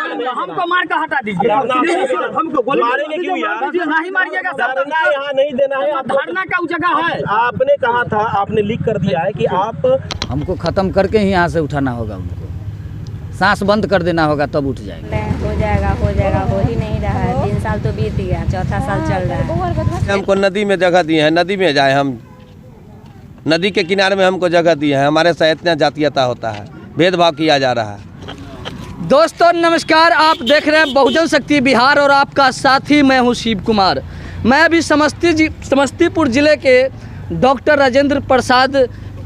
हमको मार कर हटा दीजिए, हमको मारेंगे क्यों यार? नहीं मारिएगा, धरना यहाँ नहीं देना है। धरना का जगह है। आपने कहा था, आपने लिख कर दिया है कि आप हमको ख़त्म करके ही यहाँ से उठाना होगा, उनको सांस बंद कर देना होगा तब उठ जाएंगे। हो जाएगा, हो ही नहीं रहा है। 3 साल तो बीत गया, चौथा साल चल रहा है। हमको नदी में जगह दी है, नदी में जाए हम, नदी के किनारे में हमको जगह दी है। हमारे साथ इतना जातीयता होता है, भेदभाव किया जा रहा है। दोस्तों नमस्कार, आप देख रहे हैं बहुजन शक्ति बिहार और आपका साथी मैं हूं शिव कुमार। मैं अभी समस्तीपुर ज़िले के डॉक्टर राजेंद्र प्रसाद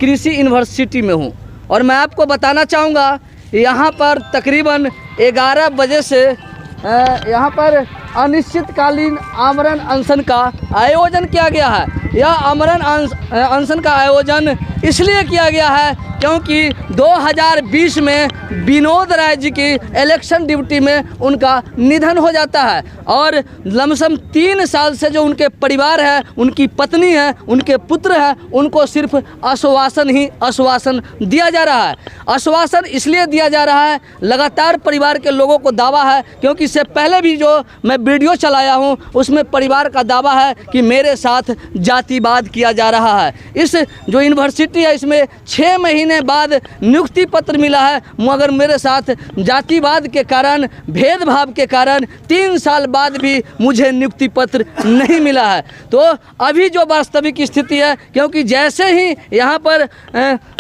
कृषि यूनिवर्सिटी में हूं और मैं आपको बताना चाहूँगा यहाँ पर तकरीबन 11 बजे से यहाँ पर अनिश्चितकालीन आमरण अनशन का आयोजन किया गया है। यह आमरण अनशन का आयोजन इसलिए किया गया है क्योंकि 2020 में विनोद राय जी की इलेक्शन ड्यूटी में उनका निधन हो जाता है और लमसम 3 साल से जो उनके परिवार है, उनकी पत्नी है, उनके पुत्र हैं, उनको सिर्फ आश्वासन ही आश्वासन दिया जा रहा है। आश्वासन इसलिए दिया जा रहा है, लगातार परिवार के लोगों को दावा है, क्योंकि इससे पहले भी जो मैं वीडियो चलाया हूं उसमें परिवार का दावा है कि मेरे साथ जातिवाद किया जा रहा है। इस जो यूनिवर्सिटी है इसमें 6 महीने बाद नियुक्ति पत्र मिला है, मगर मेरे साथ जातिवाद के कारण, भेदभाव के कारण 3 साल बाद भी मुझे नियुक्ति पत्र नहीं मिला है। तो अभी जो वास्तविक स्थिति है, क्योंकि जैसे ही यहाँ पर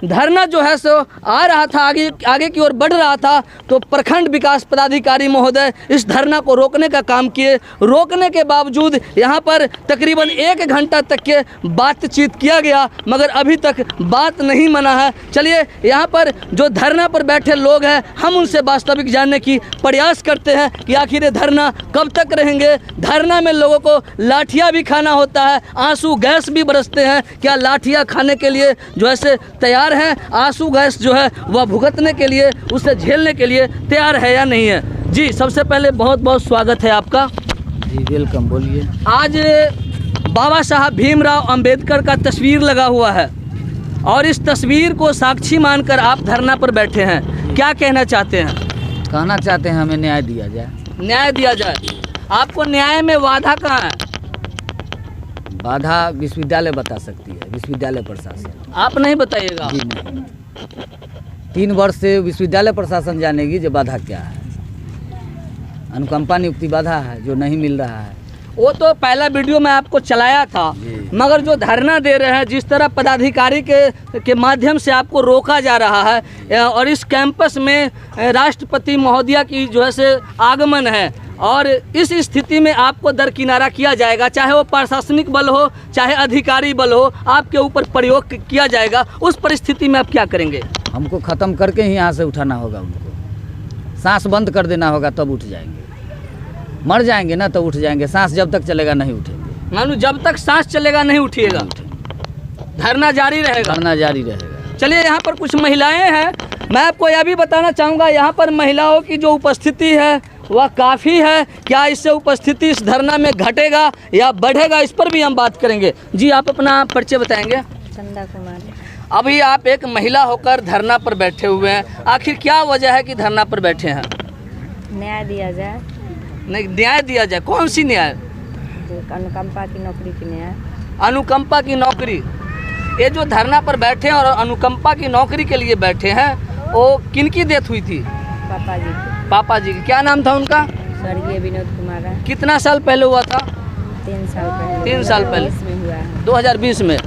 धरना जो है सो आ रहा था, आगे की ओर बढ़ रहा था, तो प्रखंड विकास पदाधिकारी महोदय इस धरना को रोकने का काम किए। रोकने के बावजूद यहाँ पर तकरीबन 1 घंटा तक के बातचीत किया गया, मगर अभी तक बात नहीं माना है। चलिए यहाँ पर जो धरना पर बैठे लोग हैं, हम उनसे वास्तविक जानने की प्रयास करते हैं कि आखिर ये धरना कब तक रहेंगे। धरना में लोगों को लाठियाँ भी खाना होता है, आंसू गैस भी बरसते हैं। क्या लाठियाँ खाने के लिए जो ऐसे तैयार हैं, आंसू गैस जो है वह भुगतने के लिए, उसे झेलने के लिए तैयार है या नहीं है? जी सबसे पहले बहुत बहुत स्वागत है आपका। जी वेलकम, बोलिए। आज बाबा साहब भीमराव अंबेडकर का तस्वीर लगा हुआ है और इस तस्वीर को साक्षी मानकर आप धरना पर बैठे हैं, क्या कहना चाहते हैं? कहना चाहते हैं हमें न्याय दिया जाए। न्याय दिया जाए। आपको न्याय में बाधा कहाँ है? बाधा विश्वविद्यालय बता सकती है, विश्वविद्यालय प्रशासन। आप नहीं बताइएगा। जी नहीं, 3 वर्ष से विश्वविद्यालय प्रशासन जानेगी जो बाधा क्या है। अनुकंपा नियुक्ति बाधा है जो नहीं मिल रहा है। वो तो पहला वीडियो में आपको चलाया था, मगर जो धरना दे रहे हैं, जिस तरह पदाधिकारी के माध्यम से आपको रोका जा रहा है और इस कैंपस में राष्ट्रपति महोदया की जो है से आगमन है और इस स्थिति में आपको दरकिनारा किया जाएगा, चाहे वो प्रशासनिक बल हो, चाहे अधिकारी बल हो, आपके ऊपर प्रयोग किया जाएगा। उस परिस्थिति में आप क्या करेंगे? हमको ख़त्म करके ही यहाँ से उठाना होगा, उनको सांस बंद कर देना होगा तब उठ जाएंगे। मर जाएंगे ना तो उठ जाएंगे, सांस जब तक चलेगा नहीं उठेंगे। मानो जब तक सांस चलेगा नहीं उठिएगा, धरना जारी रहेगा। धरना जारी रहेगा। चलिए यहाँ पर कुछ महिलाएं हैं, मैं आपको यह भी बताना चाहूँगा, यहाँ पर महिलाओं की जो उपस्थिति है वह काफ़ी है। क्या इससे उपस्थिति इस धरना में घटेगा या बढ़ेगा, इस पर भी हम बात करेंगे। जी आप अपना परिचय बताएंगे? चंदा कुमार। अभी आप एक महिला होकर धरना पर बैठे हुए हैं, आखिर क्या वजह है कि धरना पर बैठे हैं? न्याय दिया जाए। नहीं, न्याय दिया जाए। कौन सी न्याय? अनुकंपा की नौकरी की न्याय। अनुकंपा की नौकरी। ये जो धरना पर बैठे हैं और अनुकंपा की नौकरी के लिए बैठे हैं, वो किनकी डेथ हुई थी? पापा जी की। पापा जी की। क्या नाम था उनका? स्वर्गीय विनोद कुमार है। कितना साल पहले हुआ था? 3 साल पहले। 3 साल पहले 2020 में हुआ है। 2020 में।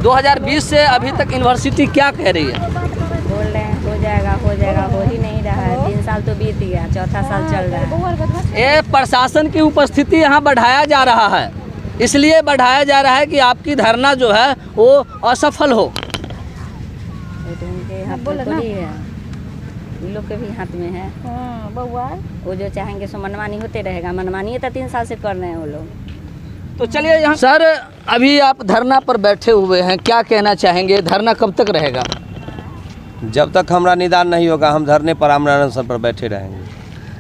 2020 से अभी तक यूनिवर्सिटी क्या कह रही है? बोल रहे हैं हो जाएगा, हो ही नहीं रहा है। 3 साल तो बीत गया, चौथा साल चल रहा है। ये प्रशासन की उपस्थिति यहाँ बढ़ाया जा रहा है, इसलिए बढ़ाया जा रहा है कि आपकी धरना जो है वो असफल हो। तो उनके हाथ में थोड़ी है, इन लोग के भी हाथ में है। वो जो चाहेंगे सो मनमानी होते रहेगा। मनमानी तो 3 साल से कर रहे हैं वो लोग। तो चलिए यहाँ सर, अभी आप धरना पर बैठे हुए हैं, क्या कहना चाहेंगे? धरना कब तक रहेगा? जब तक हमारा निदान नहीं होगा हम धरने पर, आमरण अनशन पर बैठे रहेंगे।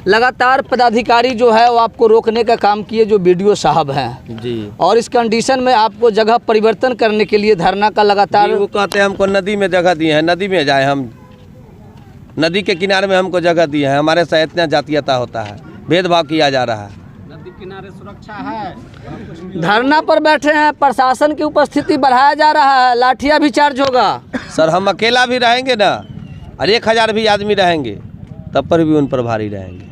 लगातार पदाधिकारी जो है वो आपको रोकने का काम किए, जो बीडीओ साहब हैं जी, और इस कंडीशन में आपको जगह परिवर्तन करने के लिए धरना का लगातार वो कहते हैं हमको नदी में जगह दी है, नदी में जाए हम, नदी के किनारे में हमको जगह दी है, हमारे साथ इतना जातीयता होता है, भेदभाव किया जा रहा है। धरना पर बैठे हैं, प्रशासन की उपस्थिति बढ़ाया जा रहा है, लाठियां भी चार्ज होगा। सर हम अकेला भी रहेंगे ना और 1000 भी आदमी रहेंगे तब पर भी उन पर भारी रहेंगे।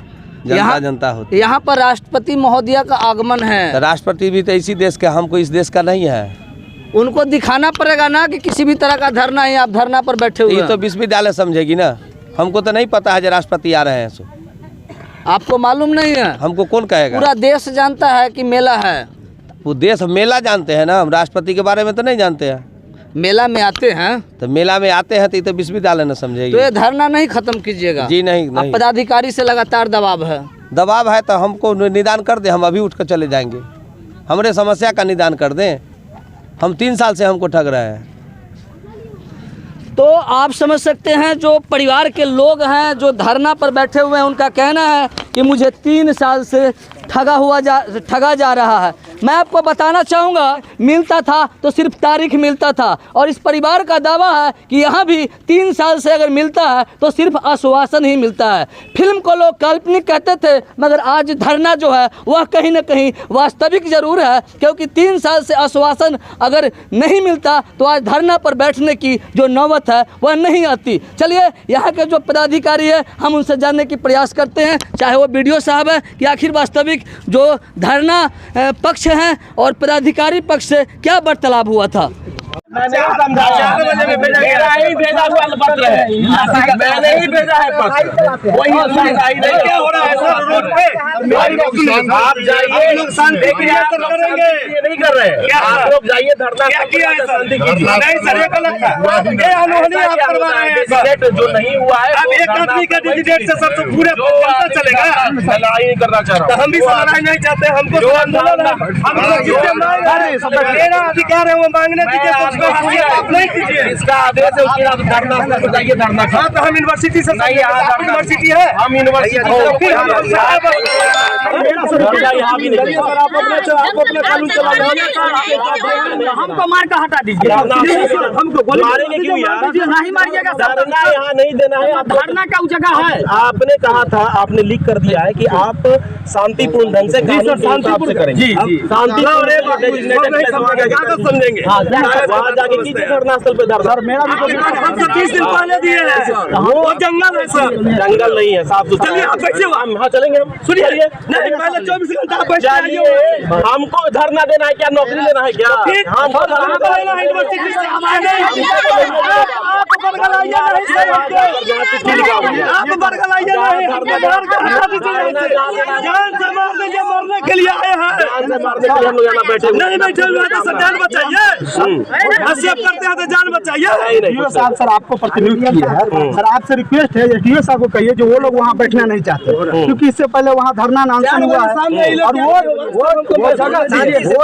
जनता होती है। यहाँ पर राष्ट्रपति महोदया का आगमन है, तो राष्ट्रपति भी तो इसी देश के, हमको इस देश का नहीं है। उनको दिखाना पड़ेगा ना कि किसी भी तरह का धरना है, आप धरना पर बैठे हुए ये हैं। तो विश्वविद्यालय समझेगी ना, हमको तो नहीं पता है जो राष्ट्रपति आ रहे हैं। सो आपको मालूम नहीं है? हमको कौन कहेगा? पूरा देश जानता है कि मेला है। वो देश मेला जानते हैं ना, हम राष्ट्रपति के बारे में तो नहीं जानते हैं। मेला में आते हैं तो मेला में आते हैं तो ये तो विश्वविद्यालय न समझेगी। तो ये धरना नहीं खत्म कीजिएगा जी नहीं, अब नहीं। पदाधिकारी से लगातार दबाव है। दबाव है तो हमको निदान कर दे, हम अभी उठ कर चले जाएंगे। हमारे समस्या का निदान कर दें, हम 3 साल से हमको ठग रहे हैं। तो आप समझ सकते हैं जो परिवार के लोग हैं जो धरना पर बैठे हुए हैं, उनका कहना है कि मुझे 3 साल से ठगा जा रहा है। मैं आपको बताना चाहूँगा, मिलता था तो सिर्फ तारीख मिलता था, और इस परिवार का दावा है कि यहाँ भी 3 साल से अगर मिलता है तो सिर्फ आश्वासन ही मिलता है। फिल्म को लोग काल्पनिक कहते थे, मगर आज धरना जो है वह कहीं ना कहीं वास्तविक जरूर है, क्योंकि 3 साल से आश्वासन अगर नहीं मिलता तो आज धरना पर बैठने की जो नौबत है वह नहीं आती। चलिए यहाँ के जो पदाधिकारी है हम उनसे जानने की प्रयास करते हैं, चाहे वो BDO साहब है कि आखिर वास्तविक जो धरना पक्ष हैं और पदाधिकारी पक्ष से क्या वार्तालाप हुआ था। मैंने मेरा ही भेजा हुआ पत्र है, मैंने ही भेजा है पत्र। वही क्या हो रहा है सर रोड पे? आप जाइए, नहीं कर रहे हैं, आप लोग जाइए धरना किया है सर, नहीं सर ये गलत है, आप करवा रहे हैं। जो नहीं हुआ है अब एक आदमी का डिजिडेट से सर तो पूरे चलेगा। लड़ाई नहीं करना चाह रहा, हम भी लड़ाई नहीं चाहते, हमको जो आंदोलन है हम मेरा अधिकार है वो मांगने दीजिए, आप नहीं कीजिए। इसका आदेश है उसके बाद धरना बताइए, धरना हाँ तो हम यूनिवर्सिटी से नहीं, यूनिवर्सिटी है, हम यूनिवर्सिटी हमको मार का हटा दीजिए, हमको मारेंगे क्यों यार? नहीं मारिएगा, धरना यहाँ नहीं देना है, धरना का जगह है। आपने कहा था, आपने लिख कर दिया है कि आप शांतिपूर्ण ढंग से शांतिपूर्ण करेंगे, शांतिपूर्ण समझेंगे, वहाँ जाके कीजिए धरना स्थल पे धरना। मेरा भी 30 दिन पहले दिए हैं, वो जंगल है सर, जंगल नहीं है, साफ सुथरा। चलिए आप बैठिए, हाँ चलेंगे हम। सुनिए नहीं, पहले 24 घंटा आप जाइए, हमको धरना देना है क्या, नौकरी लेना है क्या? हमको धरना लेना है यूनिवर्सिटी से, आप बरगलाइए जान से मारने के लिए आए हैं, नहीं बैठे हुए हैं तो सर जान बचाइए, हसियत करते हैं तो जान बचाइए। DO साहब सर आपको प्रतिनियुक्त किया है, सर आपसे रिक्वेस्ट है DO साहब को कहिए जो वो लोग वहाँ बैठना नहीं चाहते, क्योंकि इससे पहले वहाँ धरना अनशन हुआ है, और वो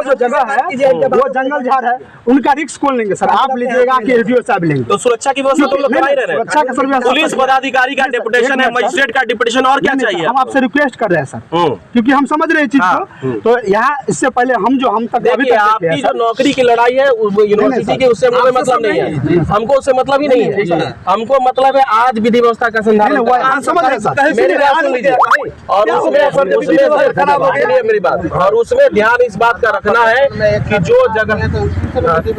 जो जगह है वो जंगल झाड़ है, उनका रिस्क कौन लेंगे सर? आप लीजिएगा कि DO साहब लेंगे? तो सुरक्षा की व्यवस्था तो लोग करा ही रहे हैं, सुरक्षा का सर पुलिस पदाधिकारी का डेपुटेशन है, मजिस्ट्रेट का डेपुटेशन, और क्या चाहिए? हम आपसे रिक्वेस्ट कर रहे हैं सर, क्योंकि हम समझ रहे हैं चीज को। तो यहाँ इससे पहले हम तक अभी तक आपकी जो नौकरी की लड़ाई है यूनिवर्सिटी की, उससे हमें मतलब नहीं है, हमको उससे मतलब ही नहीं है, हमको मतलब है आज विधि व्यवस्था का संधारण, और उसमें मेरी बात, और उसमें ध्यान इस बात का रखना है कि जो जगह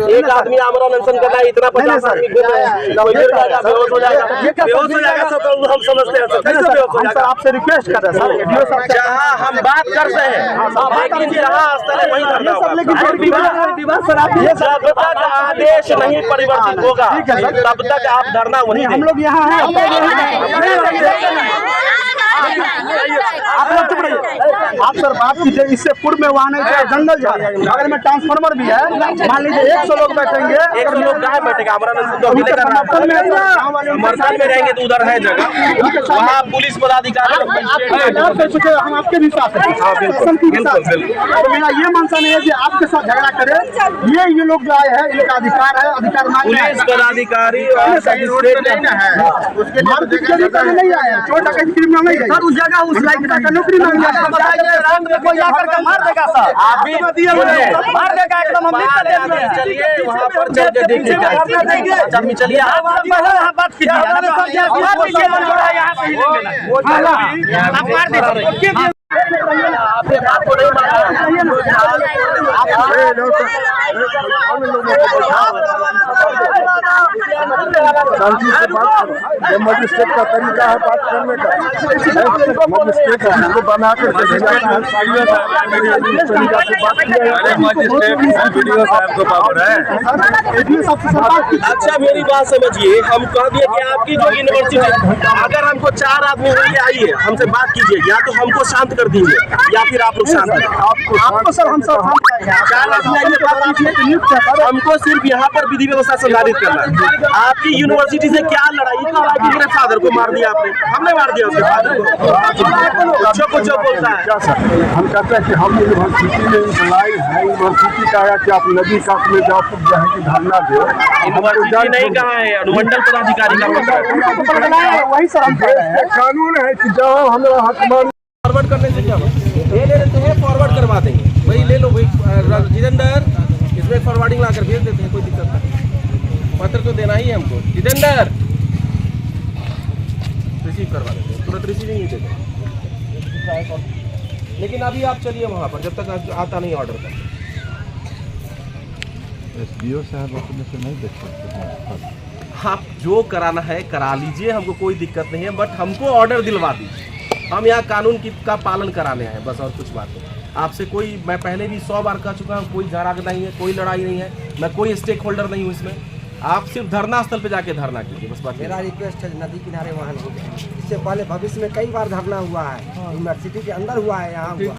एक आदमी आमरण अनशन करना है, इतना 50 आदमी बेहोश हो जाएगा, हम समझते हैं। आपसे रिक्वेस्ट कर रहे हैं सर, जहाँ हम बात करते हैं लेकिन जहाँ स्थल है वहीं करना होगा, जब तक आदेश नहीं परिवर्तित होगा तब तक आप धरना वहीं, हम लोग यहाँ हैं। आप सर बात कीजिए, इससे पूर्व में वहाँ नहीं था, जंगल झाड़ है, बगल में ट्रांसफार्मर भी है, मान लीजिए 100 लोग बैठेंगे, 100 लोग कहाँ बैठेगा? मरसान में रहेंगे तो उधर है जगह, वहाँ पुलिस पदाधिकारी हम आपके भी साथ हैं, तो मेरा ये मानना नहीं है कि आपके साथ झगड़ा करें, ये लोग जो आए हैं इनका अधिकार है, अधिकार पुलिस पदाधिकारी नहीं आए, चोट क्रिमिनल नहीं, उस जगह उस लाइक का नौकरी मांग रात में कोई आकर के मार देगा सर, आप भी मार देगा एकदम। हम लिख कर दे रहे हैं। चलिए वहाँ पर चल के देखिए चलिए आप बात कीजिए, यहाँ से मार दीजिए। आपने बात को नहीं माना। शांति से बात करो, ये मजिस्ट्रेट का तरीका है बात करने का। मजिस्ट्रेट को बना कर भेजा है, तरीका से बात किया है। वीडियो साहब को पावर है। अच्छा मेरी बात समझिए, हम कह दिए कि आपकी जो यूनिवर्सिटी, अगर हमको 4 आदमी मिलिए आइए हमसे बात कीजिए, या तो हमको शांत कर दीजिए या फिर आप लोग शांत करें। आपको सर हम सब 4 आदमी आइए बात कीजिए। हमको सिर्फ यहाँ पर विधि व्यवस्था संचालित करना है। आपकी यूनिवर्सिटी से क्या लड़ाई की? मेरे फादर को मार दिया आपने, हमने मार दिया उसके फादर को। चुप बोलता है। क्या सर, हम कहते हैं कि हम यूनिवर्सिटी में इम्प्लाई है, यूनिवर्सिटी का है कि आप नदी काट में जाओ तो जहाँ की धरना दो। यूनिवर्सिटी नहीं कहा है, अनुमंडल पदाधिकारी का पत्र है। वही सर हम कह रहे हैं। कानून है कि जाओ हमारा हक मान। फॉरवर्ड करने से क्या ले लेते हैं, फॉरवर्ड करवा देंगे। वही ले लो, वही जितेंद्र इसमें फॉरवर्डिंग ला कर भेज देते हैं, कोई दिक्कत नहीं। पत्र तो देना ही है हमको। जितेंद्र रिसीव करवा देते हैं, तुरंत रिसीविंग ही देते हैं। लेकिन अभी आप चलिए वहाँ पर, जब तक आता नहीं ऑर्डर का। एसडीओ साहब अपने से नहीं देख सकते। आप जो कराना है करा लीजिए, हमको कोई दिक्कत नहीं है, बट हमको ऑर्डर दिलवा दीजिए। हम यहाँ कानून का पालन कराने हैं, बस और कुछ बात नहीं। आपसे कोई, मैं पहले भी 100 बार कह चुका हूँ, कोई झगड़ा नहीं है, कोई लड़ाई नहीं है, मैं कोई स्टेक होल्डर नहीं हूँ इसमें। आप सिर्फ धरना स्थल पे जाके धरना कीजिए, बस बात। मेरा रिक्वेस्ट है नदी किनारे वहाँ नहीं जाए। इससे पहले भविष्य में कई बार धरना हुआ है, यूनिवर्सिटी के अंदर हुआ है, यहाँ हुआ।